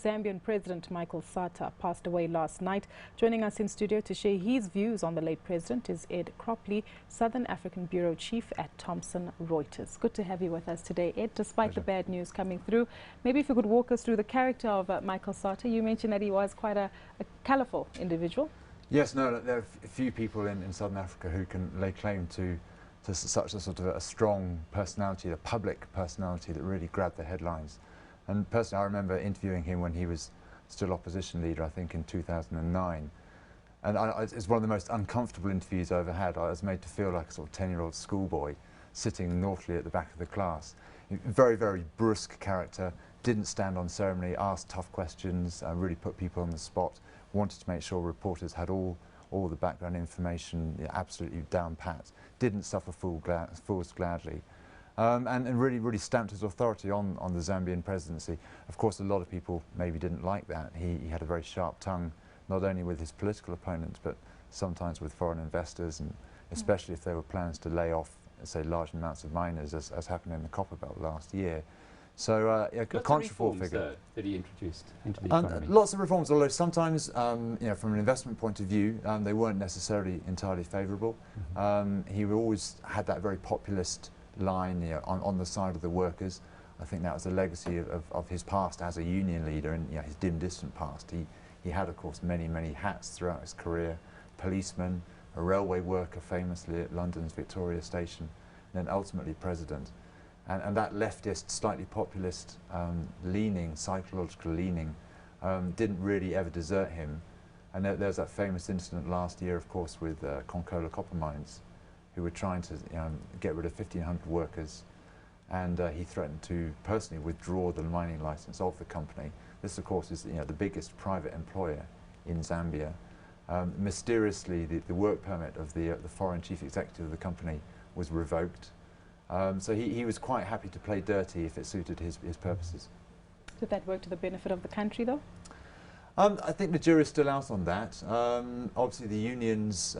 Zambian President Michael Sata passed away last night. Joining us in studio to share his views on the late president is Ed Cropley, Southern African Bureau Chief at Thomson Reuters. Good to have you with us today, Ed, despite the bad news coming through. Maybe if you could walk us through the character of Michael Sata. You mentioned that he was quite a colourful individual. Yes, no, there are a few people in Southern Africa who can lay claim to such a sort of a strong personality, a public personality that really grabbed the headlines. And personally, I remember interviewing him when he was still opposition leader, I think in 2009. And it's one of the most uncomfortable interviews I ever had. I was made to feel like a sort of 10-year-old schoolboy sitting naughtily at the back of the class. Very, very brusque character, didn't stand on ceremony, asked tough questions, really put people on the spot, wanted to make sure reporters had all the background information absolutely down pat, didn't suffer fools gladly. And really stamped his authority on the Zambian presidency. Of course, a lot of people maybe didn't like that. He had a very sharp tongue, not only with his political opponents, but sometimes with foreign investors, and especially if there were plans to lay off, say, large amounts of miners, as happened in the copper belt last year. So a controversial figure that he introduced into the economy. Lots of reforms, although sometimes, from an investment point of view, they weren't necessarily entirely favourable. He always had that very populist line, on the side of the workers. I think that was a legacy of his past as a union leader, and his dim, distant past. He had, of course, many hats throughout his career: policeman, a railway worker, famously at London's Victoria Station, and then ultimately president. And that leftist, slightly populist leaning, psychological leaning, didn't really ever desert him. And there's that famous incident last year, of course, with Konkola copper mines, who were trying to get rid of 1,500 workers, and he threatened to personally withdraw the mining license of the company. This, of course, is the biggest private employer in Zambia. Mysteriously, the work permit of the foreign chief executive of the company was revoked. So he was quite happy to play dirty if it suited his purposes. Did that work to the benefit of the country, though? I think the jury's still out on that. Obviously, the unions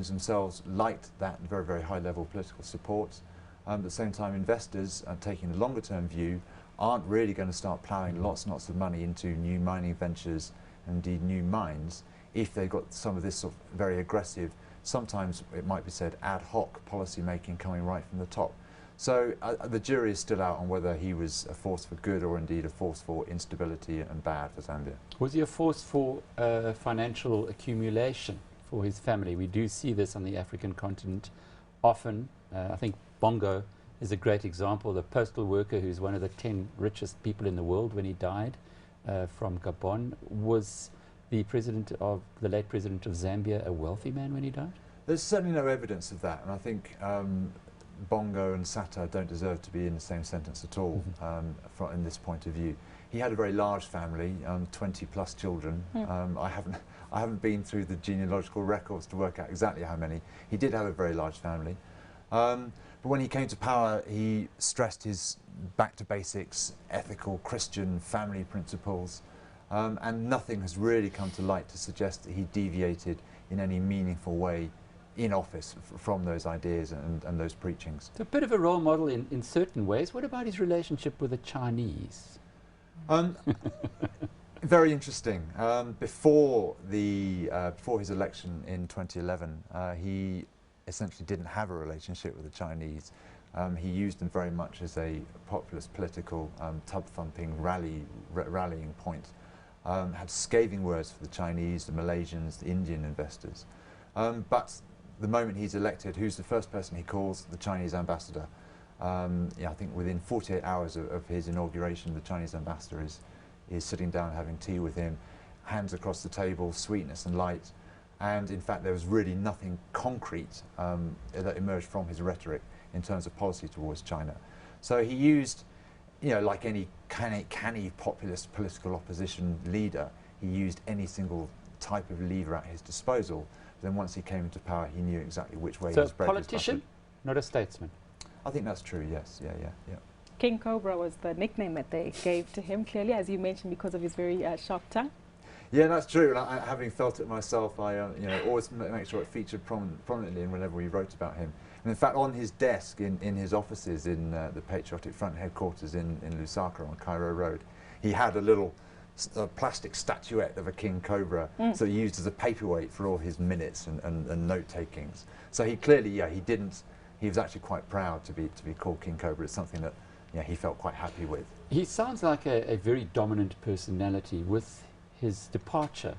themselves liked that very high-level political support. At the same time, investors, taking the longer-term view, aren't really going to start ploughing lots and lots of money into new mining ventures, and indeed new mines, if they've got some of this sort of very aggressive, sometimes it might be said ad hoc policy making coming right from the top. So the jury is still out on whether he was a force for good or indeed a force for instability and bad for Zambia. Was he a force for financial accumulation for his family? We do see this on the African continent often. I think Bongo is a great example, the postal worker who's one of the 10 richest people in the world when he died from Gabon. Was the late president of Zambia a wealthy man when he died? There's certainly no evidence of that, and I think Bongo and Sata don't deserve to be in the same sentence at all in this point of view. He had a very large family, 20 plus children. I haven't been through the genealogical records to work out exactly how many. He did have a very large family. But when he came to power, he stressed his back to basics, ethical Christian family principles. And nothing has really come to light to suggest that he deviated in any meaningful way in office from those ideas and those preachings. It's a bit of a role model in certain ways. What about his relationship with the Chinese? Very interesting. Before his election in 2011, he essentially didn't have a relationship with the Chinese. He used them very much as a populist political tub-thumping rallying point. Had scathing words for the Chinese, the Malaysians, the Indian investors. But the moment he's elected, who's the first person he calls? The Chinese ambassador. I think within 48 hours of his inauguration, the Chinese ambassador is sitting down having tea with him, hands across the table, sweetness and light. And in fact, there was really nothing concrete that emerged from his rhetoric in terms of policy towards China. So he used, like any canny populist political opposition leader, he used any single type of lever at his disposal. Then once he came into power, he knew exactly which way his bread was buttered. So a politician, not a statesman? I think that's true, yes. Yeah. King Cobra was the nickname that they gave to him, clearly, as you mentioned, because of his very sharp tongue. Yeah, that's true. And having felt it myself, I always make sure it featured prominently whenever we wrote about him. And in fact, on his desk in his offices in the Patriotic Front headquarters in Lusaka on Cairo Road, he had a little a plastic statuette of a king cobra, so used as a paperweight for all his minutes and note takings. So he clearly, he was actually quite proud to be called King Cobra. It's something that he felt quite happy with. He sounds like a very dominant personality. With his departure,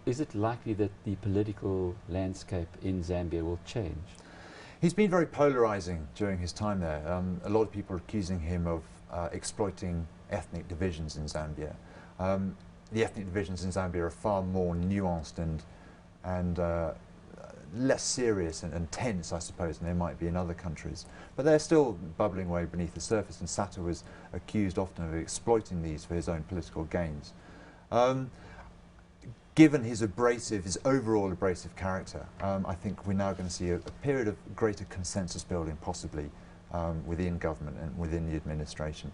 is it likely that the political landscape in Zambia will change? He's been very polarizing during his time there. A lot of people are accusing him of exploiting ethnic divisions in Zambia. The ethnic divisions in Zambia are far more nuanced and less serious and tense, I suppose, than they might be in other countries. But they're still bubbling away beneath the surface, and Sata was accused often of exploiting these for his own political gains. Given his overall abrasive character, I think we're now going to see a period of greater consensus building, possibly, within government and within the administration.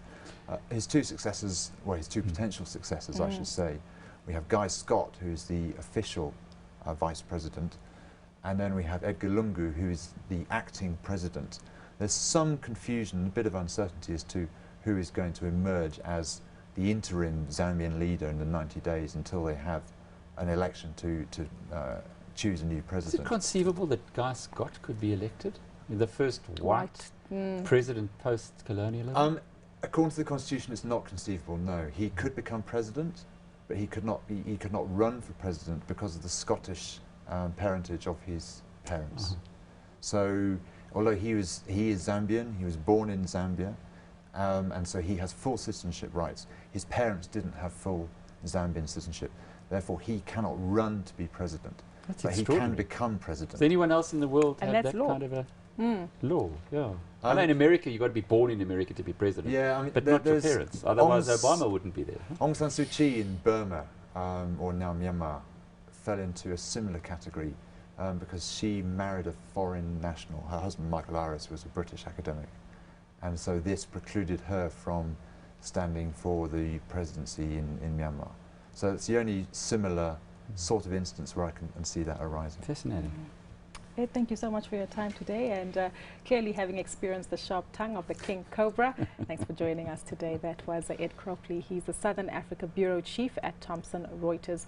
His two successors, well, his two potential successors, I should say, we have Guy Scott, who's the official vice president, and then we have Edgar Lungu, who is the acting president. There's some confusion, a bit of uncertainty as to who is going to emerge as the interim Zambian leader in the 90 days until they have an election to choose a new president. Is it conceivable that Guy Scott could be elected? The first white president post-colonialism? According to the constitution, it's not conceivable, no. He could become president, but he could not run for president because of the Scottish parentage of his parents. So, although he is Zambian, he was born in Zambia, and so he has full citizenship rights. His parents didn't have full Zambian citizenship, therefore he cannot run to be president. That's but he can become president. Does anyone else in the world And have that's that law. kind of a law? Yeah. I know in America you've got to be born in America to be president, Yeah, I mean, but not your parents. Otherwise Obama wouldn't be there. Aung San Suu Kyi in Burma, or now Myanmar, fell into a similar category because she married a foreign national. Her husband, Michael Sata, was a British academic, and so this precluded her from standing for the presidency in Myanmar. So it's the only similar sort of instance where I can see that arising. Fascinating. Ed, thank you so much for your time today, and clearly having experienced the sharp tongue of the King Cobra. Thanks for joining us today. That was Ed Cropley. He's the Southern Africa Bureau Chief at Thomson Reuters.